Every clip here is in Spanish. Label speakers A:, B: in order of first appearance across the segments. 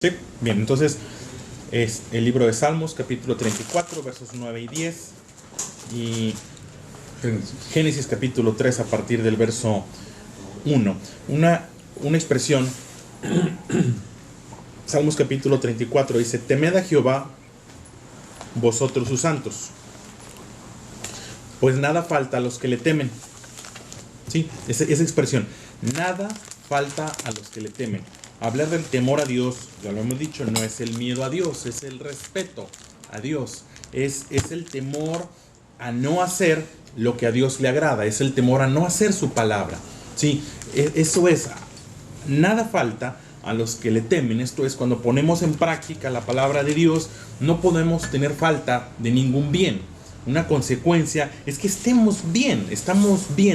A: Sí, bien, entonces es el libro de Salmos, capítulo 34, versos 9 y 10, y Génesis capítulo 3 a partir del verso 1. Una expresión, Salmos capítulo 34 dice: temed a Jehová, vosotros sus santos, pues nada falta a los que le temen. Sí, esa expresión, nada falta a los que le temen. Hablar del temor a Dios, ya lo hemos dicho, no es el miedo a Dios, es el respeto a Dios. Es el temor a no hacer lo que a Dios le agrada, es el temor a no hacer su palabra. Sí, eso es, nada falta a los que le temen. Esto es, cuando ponemos en práctica la palabra de Dios, no podemos tener falta de ningún bien. Una consecuencia es que estamos bien,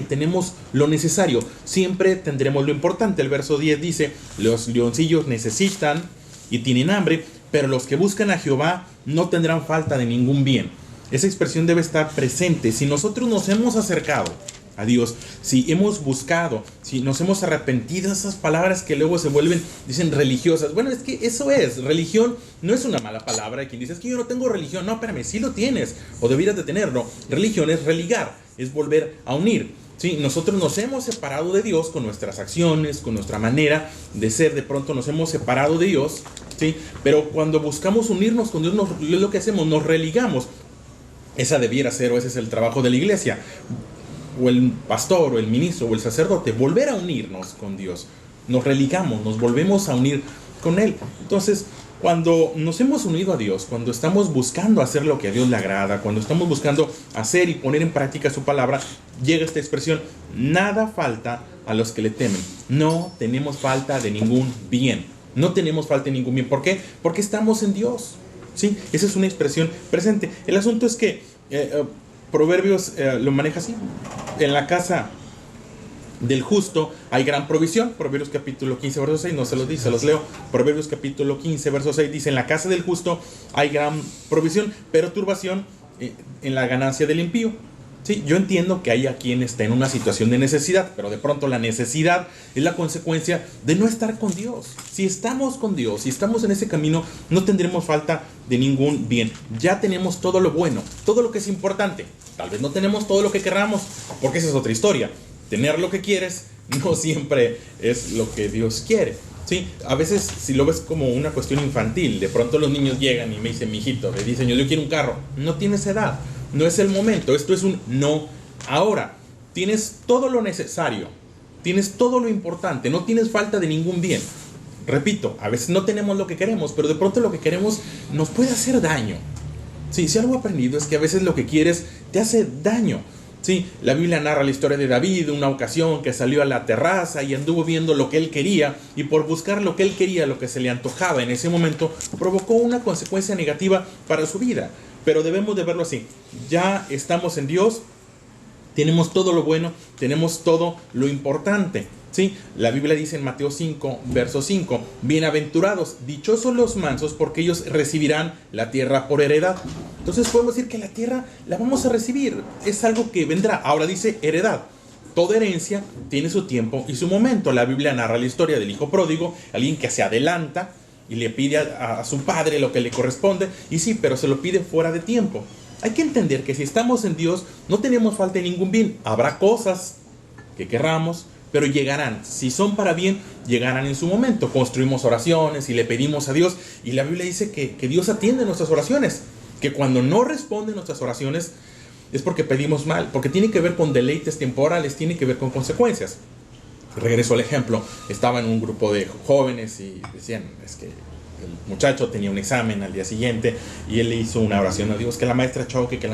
A: tenemos lo necesario, siempre tendremos lo importante. El verso 10 dice: los leoncillos necesitan y tienen hambre, pero los que buscan a Jehová no tendrán falta de ningún bien. Esa expresión debe estar presente. Si nosotros nos hemos acercado a Dios, si hemos buscado, si nos hemos arrepentido, esas palabras que luego se vuelven, dicen, religiosas. Bueno, es que eso es, religión no es una mala palabra. Quien dice: es que yo no tengo religión. No, espérame, sí lo tienes, o deberías de tenerlo. Religión es religar, es volver a unir. ¿Sí? Nosotros nos hemos separado de Dios con nuestras acciones, con nuestra manera de ser. De pronto nos hemos separado de Dios, ¿sí? Pero cuando buscamos unirnos con Dios, es lo que hacemos, nos religamos. Esa debiera ser, o ese es el trabajo de la iglesia, o el pastor, o el ministro, o el sacerdote, volver a unirnos con Dios. Nos religamos, nos volvemos a unir con Él. Entonces, cuando nos hemos unido a Dios, cuando estamos buscando hacer lo que a Dios le agrada, cuando estamos buscando hacer y poner en práctica su palabra, llega esta expresión: nada falta a los que le temen. No tenemos falta de ningún bien. No tenemos falta de ningún bien. ¿Por qué? Porque estamos en Dios. ¿Sí? Esa es una expresión presente. El asunto es que Proverbios lo maneja así: en la casa del justo hay gran provisión. Proverbios capítulo 15, verso 6, no se los dice, se los leo. Proverbios capítulo 15, verso 6 dice: en la casa del justo hay gran provisión, pero turbación en la ganancia del impío. Sí, yo entiendo que hay a quien está en una situación de necesidad, pero de pronto la necesidad es la consecuencia de no estar con Dios. Si estamos con Dios, si estamos en ese camino, no tendremos falta de ningún bien. Ya tenemos todo lo bueno, todo lo que es importante. Tal vez no tenemos todo lo que querramos, porque esa es otra historia. Tener lo que quieres no siempre es lo que Dios quiere. ¿Sí? A veces, si lo ves como una cuestión infantil, de pronto los niños llegan y me dicen: mijito, me dicen, yo quiero un carro. No tienes edad, no es el momento. Esto es un no ahora. Tienes todo lo necesario, tienes todo lo importante, no tienes falta de ningún bien. Repito, a veces no tenemos lo que queremos, pero de pronto lo que queremos nos puede hacer daño. Sí, si algo he aprendido es que a veces lo que quieres te hace daño. Sí, la Biblia narra la historia de David, una ocasión que salió a la terraza y anduvo viendo lo que él quería, y por buscar lo que él quería, lo que se le antojaba en ese momento, provocó una consecuencia negativa para su vida. Pero debemos de verlo así: ya estamos en Dios, tenemos todo lo bueno, tenemos todo lo importante. ¿Sí? La Biblia dice en Mateo 5, verso 5: bienaventurados, dichosos los mansos, porque ellos recibirán la tierra por heredad. Entonces podemos decir que la tierra la vamos a recibir, es algo que vendrá. Ahora dice heredad. Toda herencia tiene su tiempo y su momento. La Biblia narra la historia del hijo pródigo, alguien que se adelanta y le pide a su padre lo que le corresponde, y sí, pero se lo pide fuera de tiempo. Hay que entender que si estamos en Dios, no tenemos falta de ningún bien. Habrá cosas que querramos, pero llegarán. Si son para bien, llegarán en su momento. Construimos oraciones y le pedimos a Dios, y la Biblia dice que Dios atiende nuestras oraciones, que cuando no responde nuestras oraciones es porque pedimos mal, porque tiene que ver con deleites temporales, tiene que ver con consecuencias. Regreso al ejemplo: estaba en un grupo de jóvenes y decían: es que el muchacho tenía un examen al día siguiente y él le hizo una oración a Dios: que la maestra choque, que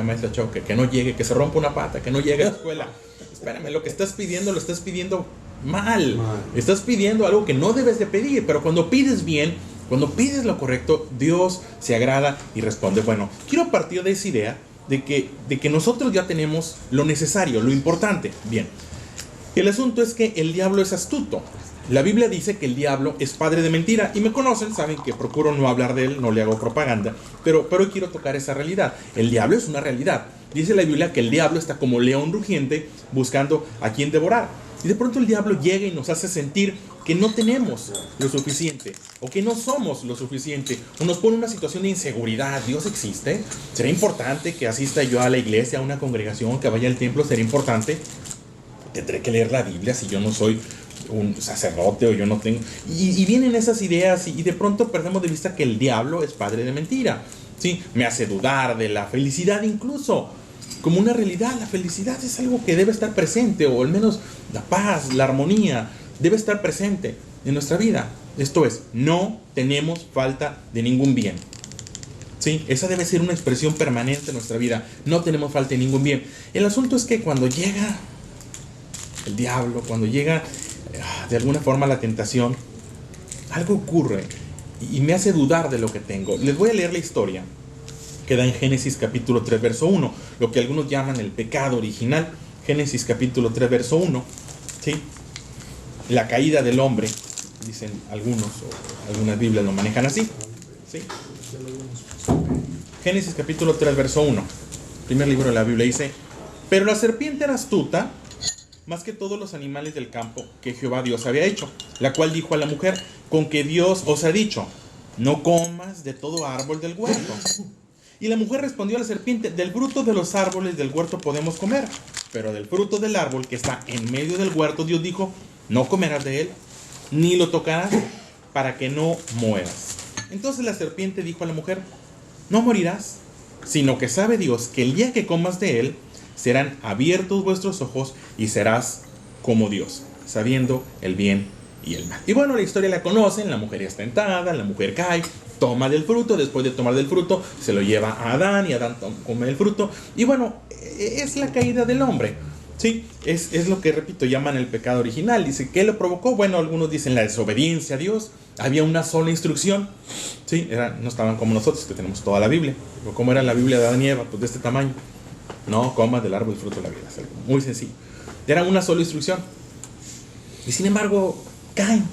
A: no llegue, que se rompa una pata, que no llegue a la escuela. Espérame, lo que estás pidiendo lo estás pidiendo mal. Estás pidiendo algo que no debes de pedir. Pero cuando pides bien, cuando pides lo correcto, Dios se agrada y responde. Bueno, quiero partir de esa idea de que nosotros ya tenemos lo necesario, lo importante. Bien, el asunto es que el diablo es astuto. La Biblia dice que el diablo es padre de mentira, y me conocen, saben que procuro no hablar de él, no le hago propaganda, pero hoy quiero tocar esa realidad. El diablo es una realidad. Dice la Biblia que el diablo está como león rugiente buscando a quien devorar. Y de pronto el diablo llega y nos hace sentir que no tenemos lo suficiente, o que no somos lo suficiente, o nos pone en una situación de inseguridad. ¿Dios existe? ¿Será importante que asista yo a la iglesia, a una congregación, que vaya al templo? ¿Será importante? ¿Tendré que leer la Biblia si yo no soy un sacerdote o yo no tengo? Y vienen esas ideas y de pronto perdemos de vista que el diablo es padre de mentira. ¿Sí? Me hace dudar de la felicidad incluso como una realidad. La felicidad es algo que debe estar presente, o al menos la paz, la armonía debe estar presente en nuestra vida. Esto es, no tenemos falta de ningún bien. ¿Sí? Esa debe ser una expresión permanente en nuestra vida. No tenemos falta de ningún bien. El asunto es que cuando llega el diablo, cuando llega de alguna forma la tentación, algo ocurre y me hace dudar de lo que tengo. Les voy a leer la historia. Queda en Génesis capítulo 3, verso 1, lo que algunos llaman el pecado original. Génesis capítulo 3, verso 1, ¿sí? La caída del hombre, dicen algunos, o algunas Biblias lo manejan así, ¿sí? Génesis capítulo 3, verso 1, primer libro de la Biblia, dice: pero la serpiente era astuta más que todos los animales del campo que Jehová Dios había hecho, la cual dijo a la mujer: con que Dios os ha dicho, no comas de todo árbol del huerto. Y la mujer respondió a la serpiente: del fruto de los árboles del huerto podemos comer, pero del fruto del árbol que está en medio del huerto, Dios dijo: no comerás de él, ni lo tocarás, para que no mueras. Entonces la serpiente dijo a la mujer: no morirás, sino que sabe Dios que el día que comas de él, serán abiertos vuestros ojos y serás como Dios, sabiendo el bien y el mal. Y bueno, la historia la conocen. La mujer es tentada, la mujer cae, toma del fruto. Después de tomar del fruto, se lo lleva a Adán, y Adán come el fruto. Y bueno, es la caída del hombre, ¿sí? Es lo que, repito, llaman el pecado original. Dice, ¿qué lo provocó? Bueno, algunos dicen la desobediencia a Dios. Había una sola instrucción, ¿sí? No estaban como nosotros, que tenemos toda la Biblia. ¿Cómo era la Biblia de Adán y Eva? Pues de este tamaño. No comas del árbol del fruto de la vida. Es algo muy sencillo. Era una sola instrucción. Y sin embargo, caen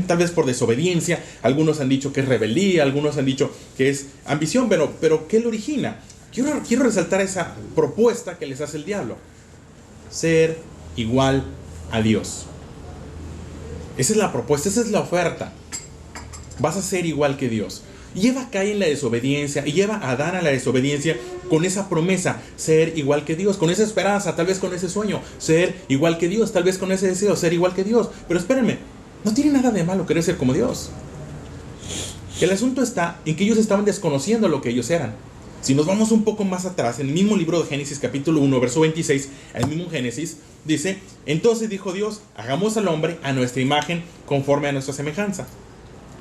A: tal vez por desobediencia. Algunos han dicho que es rebeldía, algunos han dicho que es ambición, pero ¿qué lo origina? Quiero resaltar esa propuesta que les hace el diablo: ser igual a Dios. Esa es la propuesta, esa es la oferta. Vas a ser igual que Dios. Y Eva cae en la desobediencia, y lleva a Adán a la desobediencia con esa promesa: ser igual que Dios, con esa esperanza, tal vez con ese sueño, ser igual que Dios, tal vez con ese deseo, ser igual que Dios. Pero espérenme, no tiene nada de malo querer ser como Dios. El asunto está en que ellos estaban desconociendo lo que ellos eran. Si nos vamos un poco más atrás, en el mismo libro de Génesis capítulo 1, verso 26, el mismo Génesis, dice: entonces dijo Dios, hagamos al hombre a nuestra imagen, conforme a nuestra semejanza.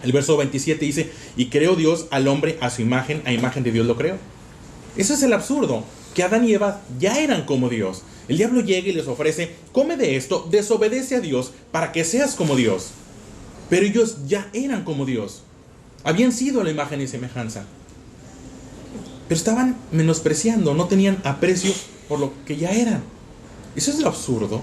A: El verso 27 dice: y creó Dios al hombre a su imagen, a imagen de Dios lo creó. Eso es el absurdo, que Adán y Eva ya eran como Dios. El diablo llega y les ofrece: come de esto, desobedece a Dios para que seas como Dios. Pero ellos ya eran como Dios, habían sido la imagen y semejanza, pero estaban menospreciando, no tenían aprecio por lo que ya eran. Eso es lo absurdo.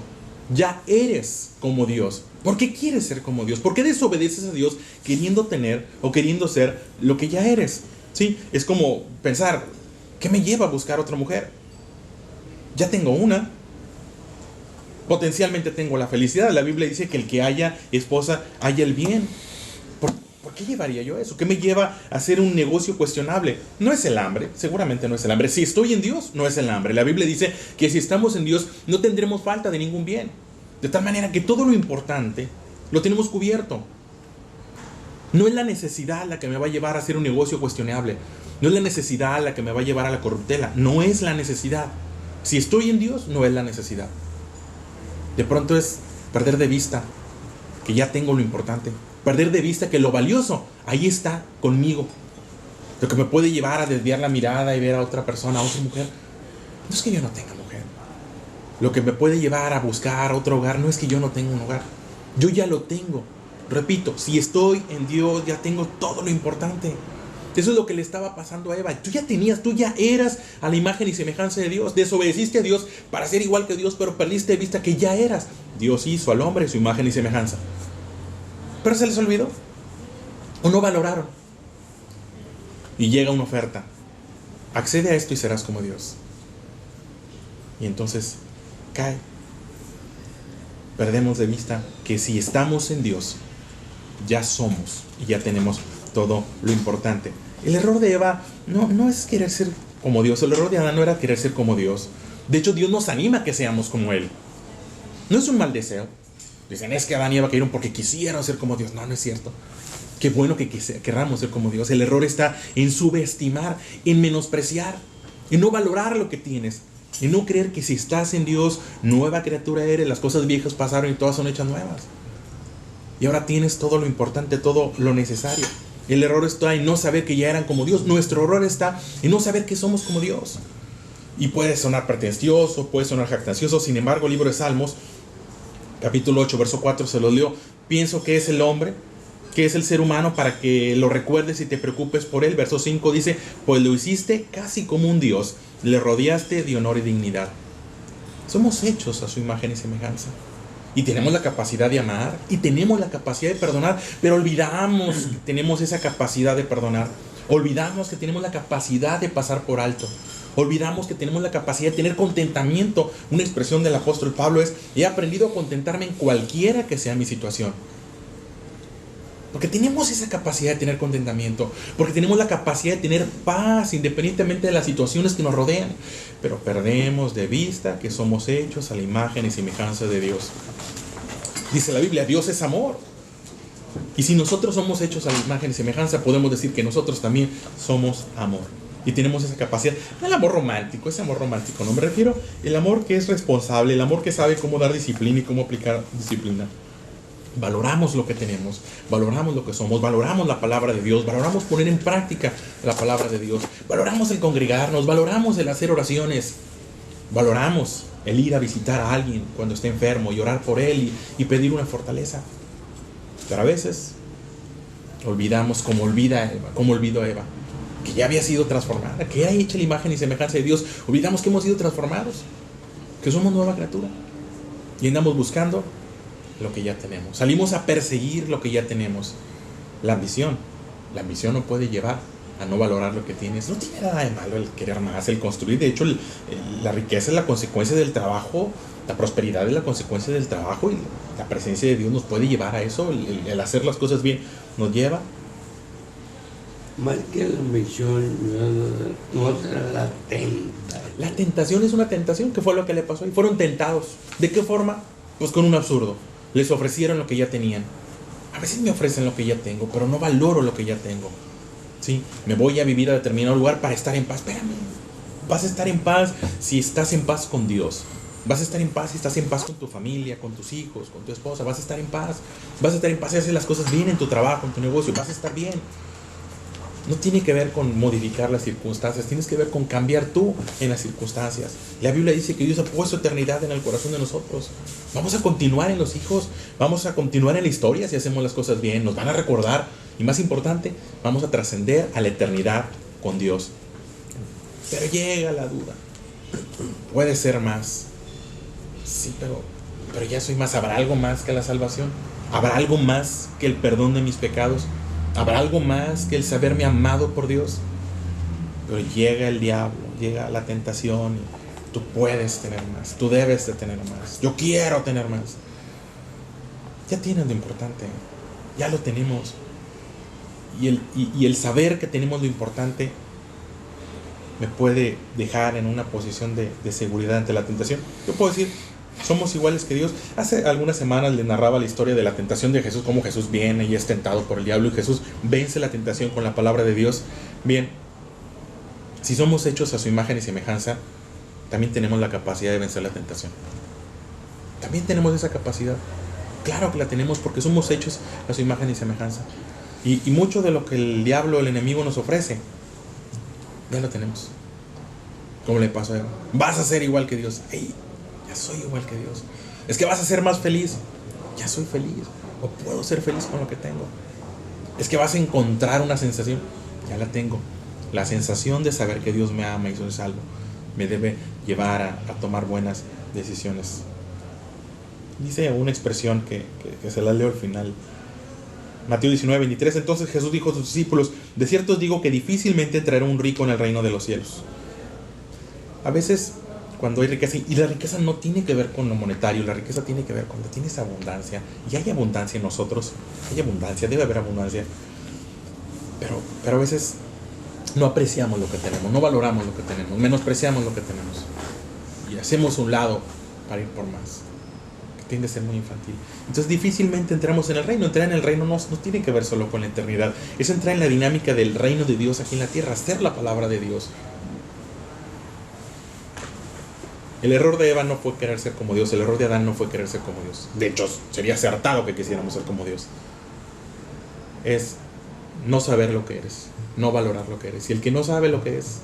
A: Ya eres como Dios. ¿Por qué quieres ser como Dios? ¿Por qué desobedeces a Dios queriendo tener o queriendo ser lo que ya eres? ¿Sí? Es como pensar: ¿qué me lleva a buscar otra mujer? Ya tengo una. Potencialmente tengo la felicidad. La Biblia dice que el que haya esposa haya el bien. ¿Por qué llevaría yo eso? ¿Qué me lleva a hacer un negocio cuestionable? No es el hambre, seguramente no es el hambre. Si estoy en Dios, no es el hambre. La Biblia dice que si estamos en Dios, no tendremos falta de ningún bien. De tal manera que todo lo importante lo tenemos cubierto. No es la necesidad la que me va a llevar a hacer un negocio cuestionable. No es la necesidad la que me va a llevar a la corruptela. No es la necesidad. Si estoy en Dios, no es la necesidad. De pronto es perder de vista que ya tengo lo importante. Perder de vista que lo valioso ahí está conmigo. Lo que me puede llevar a desviar la mirada y ver a otra persona, a otra mujer, no es que yo no tenga mujer. Lo que me puede llevar a buscar otro hogar no es que yo no tenga un hogar. Yo ya lo tengo. Repito, si estoy en Dios, ya tengo todo lo importante. Eso es lo que le estaba pasando a Eva. Tú ya eras a la imagen y semejanza de Dios. Desobedeciste a Dios para ser igual que Dios, pero perdiste de vista que ya eras. Dios hizo al hombre su imagen y semejanza. Pero se les olvidó, o no valoraron. Y llega una oferta: accede a esto y serás como Dios. Y entonces cae. perdemos de vista que si estamos en Dios, ya somos y ya tenemos todo lo importante. El error de Eva no es querer ser como Dios. El error de Adán no era querer ser como Dios. De hecho, Dios nos anima a que seamos como Él. No es un mal deseo. Dicen, es que Adán y Eva cayeron porque quisieron ser como Dios. No es cierto. Qué bueno que querramos ser como Dios. El error está en subestimar, en menospreciar, en no valorar lo que tienes, en no creer que si estás en Dios, nueva criatura eres, las cosas viejas pasaron y todas son hechas nuevas. Y ahora tienes todo lo importante, todo lo necesario. El error está en no saber que ya eran como Dios. Nuestro error está en no saber que somos como Dios. Y puede sonar pretencioso, puede sonar jactancioso. Sin embargo, el libro de Salmos, capítulo 8, verso 4, se lo leo. Pienso que es el hombre, que es el ser humano, para que lo recuerdes y te preocupes por él. Verso 5 dice, pues lo hiciste casi como un Dios, le rodeaste de honor y dignidad. Somos hechos a su imagen y semejanza. Y tenemos la capacidad de amar, y tenemos la capacidad de perdonar, pero olvidamos que tenemos esa capacidad de perdonar. Olvidamos que tenemos la capacidad de pasar por alto. Olvidamos que tenemos la capacidad de tener contentamiento. Una expresión del apóstol Pablo es, he aprendido a contentarme en cualquiera que sea mi situación. Porque tenemos esa capacidad de tener contentamiento, porque tenemos la capacidad de tener paz independientemente de las situaciones que nos rodean. Pero perdemos de vista que somos hechos a la imagen y semejanza de Dios. Dice la Biblia, Dios es amor. Y si nosotros somos hechos a la imagen y semejanza, podemos decir que nosotros también somos amor. Y tenemos esa capacidad. No el amor romántico, ese amor romántico, no me refiero el amor que es responsable, el amor que sabe cómo dar disciplina y cómo aplicar disciplina. Valoramos lo que tenemos, valoramos lo que somos, valoramos la palabra de Dios, valoramos poner en práctica la palabra de Dios, valoramos el congregarnos, valoramos el hacer oraciones, valoramos el ir a visitar a alguien cuando esté enfermo y orar por él y pedir una fortaleza. Pero a veces olvidamos, como olvidó Eva, que ya había sido transformada, que era hecha la imagen y semejanza de Dios. Olvidamos que hemos sido transformados, que somos nueva criatura y andamos buscando lo que ya tenemos. Salimos a perseguir lo que ya tenemos. La ambición no puede llevar a no valorar lo que tienes. No tiene nada de malo el querer más, el construir. De hecho, la riqueza es la consecuencia del trabajo, la prosperidad es la consecuencia del trabajo, y la presencia de Dios nos puede llevar a eso. El hacer las cosas bien nos lleva.
B: Más que la ambición, no será la tentación.
A: La tentación es una tentación, que fue lo que le pasó. Y fueron tentados. ¿De qué forma? Pues con un absurdo. Les ofrecieron lo que ya tenían. A veces me ofrecen lo que ya tengo, pero no valoro lo que ya tengo. ¿Sí? Me voy a vivir a determinado lugar para estar en paz. Espérame. Vas a estar en paz si estás en paz con Dios. Vas a estar en paz si estás en paz con tu familia, con tus hijos, con tu esposa. Vas a estar en paz. Vas a estar en paz si haces las cosas bien en tu trabajo, en tu negocio. Vas a estar bien. No tiene que ver con modificar las circunstancias, tienes que ver con cambiar tú en las circunstancias. La Biblia dice que Dios ha puesto eternidad en el corazón de nosotros. Vamos a continuar en los hijos, vamos a continuar en la historia si hacemos las cosas bien, nos van a recordar, y más importante, vamos a trascender a la eternidad con Dios. Pero llega la duda, puede ser más. Sí, pero ya soy más. ¿Habrá algo más que la salvación? ¿Habrá algo más que el perdón de mis pecados? ¿Habrá algo más que el saberme amado por Dios? Pero llega el diablo, llega la tentación. Y tú puedes tener más, tú debes de tener más. Yo quiero tener más. Ya tienes lo importante, ya lo tenemos. Y el saber que tenemos lo importante me puede dejar en una posición de seguridad ante la tentación. Yo puedo decir, somos iguales que Dios. Hace algunas semanas le narraba la historia de la tentación de Jesús, cómo Jesús viene y es tentado por el diablo y Jesús vence la tentación con la palabra de Dios. Bien, si somos hechos a su imagen y semejanza, también tenemos la capacidad de vencer la tentación. También tenemos esa capacidad. Claro que la tenemos porque somos hechos a su imagen y semejanza. Y mucho de lo que el diablo, el enemigo nos ofrece, ya lo tenemos. Como le pasó a Eva. Vas a ser igual que Dios. ¡Ey! Ya soy igual que Dios. Es que vas a ser más feliz. Ya soy feliz. O puedo ser feliz con lo que tengo. Es que vas a encontrar una sensación. Ya la tengo. La sensación de saber que Dios me ama y soy salvo me debe llevar a tomar buenas decisiones. Dice una expresión que se la leo al final. Mateo 19:23. Entonces Jesús dijo a sus discípulos: de cierto os digo que difícilmente entrará un rico en el reino de los cielos. A veces cuando hay riqueza, y la riqueza no tiene que ver con lo monetario, la riqueza tiene que ver cuando tienes abundancia, y hay abundancia en nosotros, hay abundancia, debe haber abundancia, pero a veces no apreciamos lo que tenemos, no valoramos lo que tenemos, menospreciamos lo que tenemos, y hacemos un lado para ir por más, que tiende a ser muy infantil. Entonces difícilmente entramos en el reino. Entrar en el reino no tiene que ver solo con la eternidad, es entrar en la dinámica del reino de Dios aquí en la tierra, hacer la palabra de Dios. El error de Eva no fue querer ser como Dios, el error de Adán no fue querer ser como Dios. De hecho, sería acertado que quisiéramos ser como Dios. Es no saber lo que eres, no valorar lo que eres. Y el que no sabe lo que es,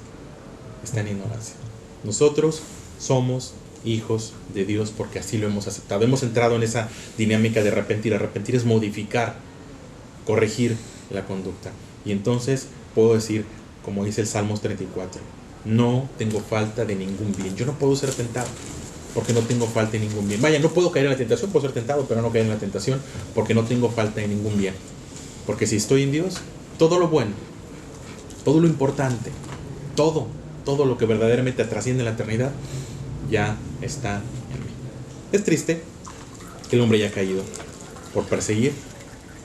A: está en ignorancia. Nosotros somos hijos de Dios porque así lo hemos aceptado. Hemos entrado en esa dinámica de arrepentir. Arrepentir es modificar, corregir la conducta. Y entonces puedo decir, como dice el Salmos 34, no tengo falta de ningún bien. Yo no puedo ser tentado porque no tengo falta de ningún bien. Vaya, no puedo caer en la tentación, puedo ser tentado, pero no caer en la tentación porque no tengo falta de ningún bien. Porque si estoy en Dios, todo lo bueno, todo lo importante, todo lo que verdaderamente trasciende la eternidad, ya está en mí. Es triste que el hombre haya caído por perseguir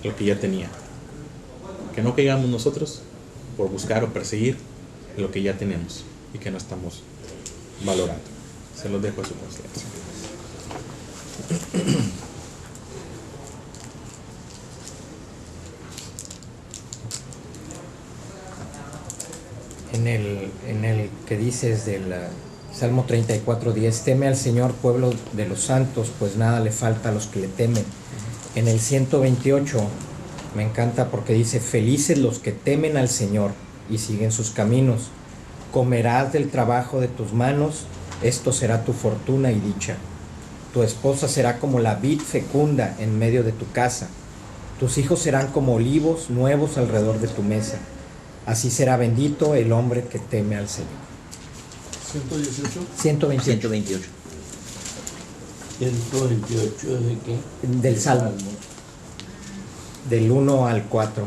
A: lo que ya tenía. Que no caigamos nosotros por buscar o perseguir lo que ya tenemos y que no estamos valorando. Se los dejo a su consideración.
C: En el que dices del Salmo 34:10, teme al Señor, pueblo de los santos, pues nada le falta a los que le temen. En el 128 me encanta porque dice, felices los que temen al Señor y siguen sus caminos. Comerás del trabajo de tus manos, esto será tu fortuna y dicha. Tu esposa será como la vid fecunda en medio de tu casa. Tus hijos serán como olivos nuevos alrededor de tu mesa. Así será bendito el hombre que teme al Señor.
D: 118.
C: 128.
B: 128 de qué?
C: Del Salmo. Del 1 al 4.